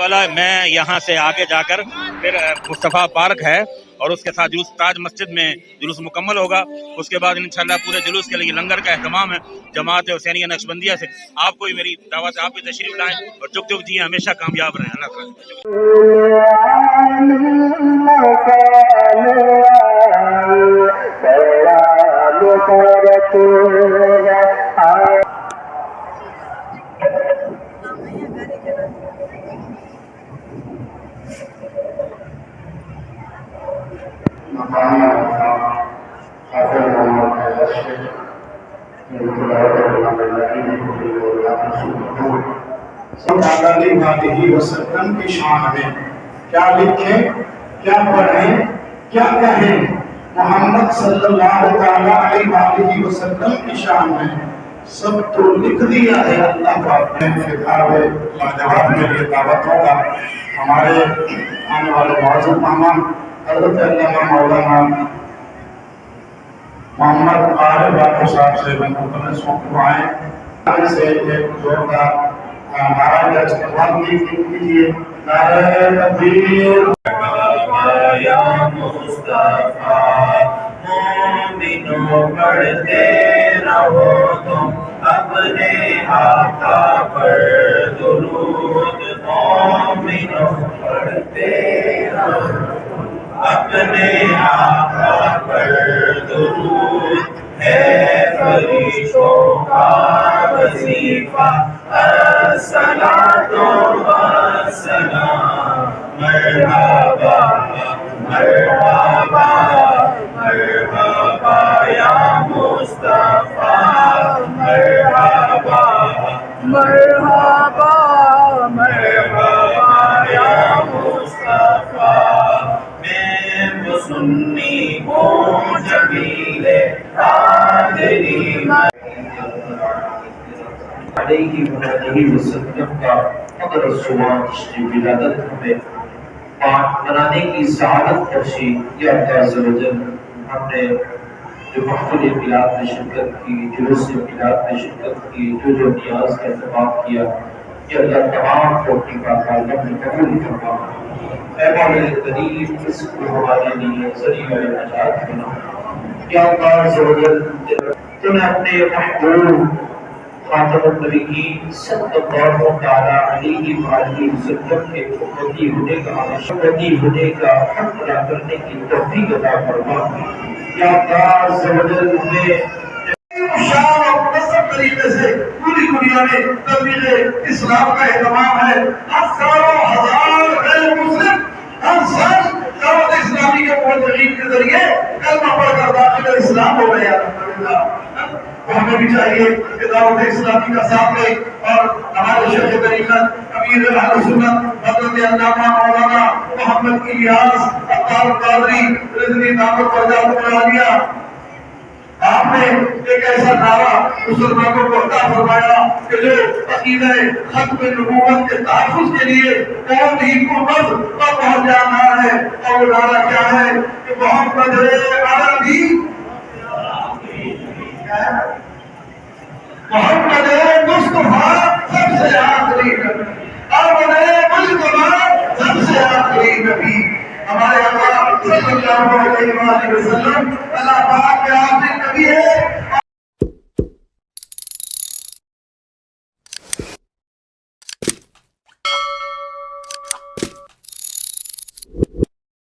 والا میں یہاں سے آگے جا کر پھر مصطفیٰ پارک ہے اور اس کے ساتھ جلوس تاج مسجد میں جلوس مکمل ہوگا. اس کے بعد انشاءاللہ پورے جلوس کے لیے لنگر کا اہتمام ہے جماعت حسینیہ نقشبندیہ سے. آپ کو بھی میری دعوت ہے، آپ بھی تشریف لائیں اور جگ جگ جی ہمیشہ کامیاب رہیں. اللہ وسلم کی شان میں کیا لکھیں، کیا پڑھیں، کیا کہیں. محمد صلی اللہ علیہ وآلہ وسلم کی شان میں سب تو لکھ دیا ہے اللہ پاک نے. خطاب لاجواب کے لیے دعوت ہوگا ہمارے آنے والے معزز مہمان حضرت علامہ مولانا محمد عارف باقر صاحب سے مقدس دعائیں سے ایک زوردار نعرہ استقبال کیجیے. نعرہ تکبیر. یا مصطفیٰ مومنوں پڑھتے رہو تم اپنے آقا پر درود. مومنوں پڑھتے رہو اپنے آقا پر درود. ہے فرشتوں کا وظیفہ الصلاۃ والسلام. مرحبا مرحبا مرحبا یا مصطفیٰ. مرحبا مرحبا مرحبا یا مصطفیٰ. میں وہ سنی ہوں جمیل قادری علیہ وآلہ وسلم کا قدر السواد کی ولادت ہمیں پاک بنانے کی سعادت بخشی. یا اللہ عز و جل ہم نے جو محفل میلاد میں شرکت کی، جلوس میلاد میں شرکت کی، جو نیاز کا اہتمام کیا، یا اللہ تمام کو اپنی پاکیزگی میں قبول فرما. اے مولا کریم اس کو ہمارے لیے ذریعہ نجات بنا. یا اللہ عز و جل تو نے اپنے محبوب خاتم النبیین صلی اللہ تعالیٰ علیہ وآلہ وسلم کے امتی ہونے کا حق ادا کرنے کی توفیق عطا فرما. یا اللہ عز و جل ہمیں شان اور منظم طریقے سے پوری دنیا میں تبلیغ اسلام کا اہتمام ہے. ہزاروں ہزار غیر مسلم ہم سب دعوت اسلامی کے مبلغین کے ذریعے کلمہ پڑھ کر داخل اسلام ہو گئے. الحمدللہ ہمیں بھی چاہیے کہ دعوت اسلامی کا ساتھ لے اور ہمارے شیخ طریقت امیر اہل سنت حضرت علامہ مولانا محمد الیاس عطار قادری رضوی دعوت برجات عالیہ آپ نے ایک ایسا نعرہ مسلمانوں کو عطا فرمایا کہ جو عقیدہ ختم نبوت کے تحفظ کے لیے بہت ہی قربت پر پہنچ جانا ہے. اور وہ نعرہ کیا ہے کہ محمد عربی محمد مصطفیٰ سب سے آخری نبی. احمد مصطفیٰ سب سے آخری نبی. ہمارے آقا صلی اللہ علیہ وسلم اللہ پاک کے آخری نبی ہے.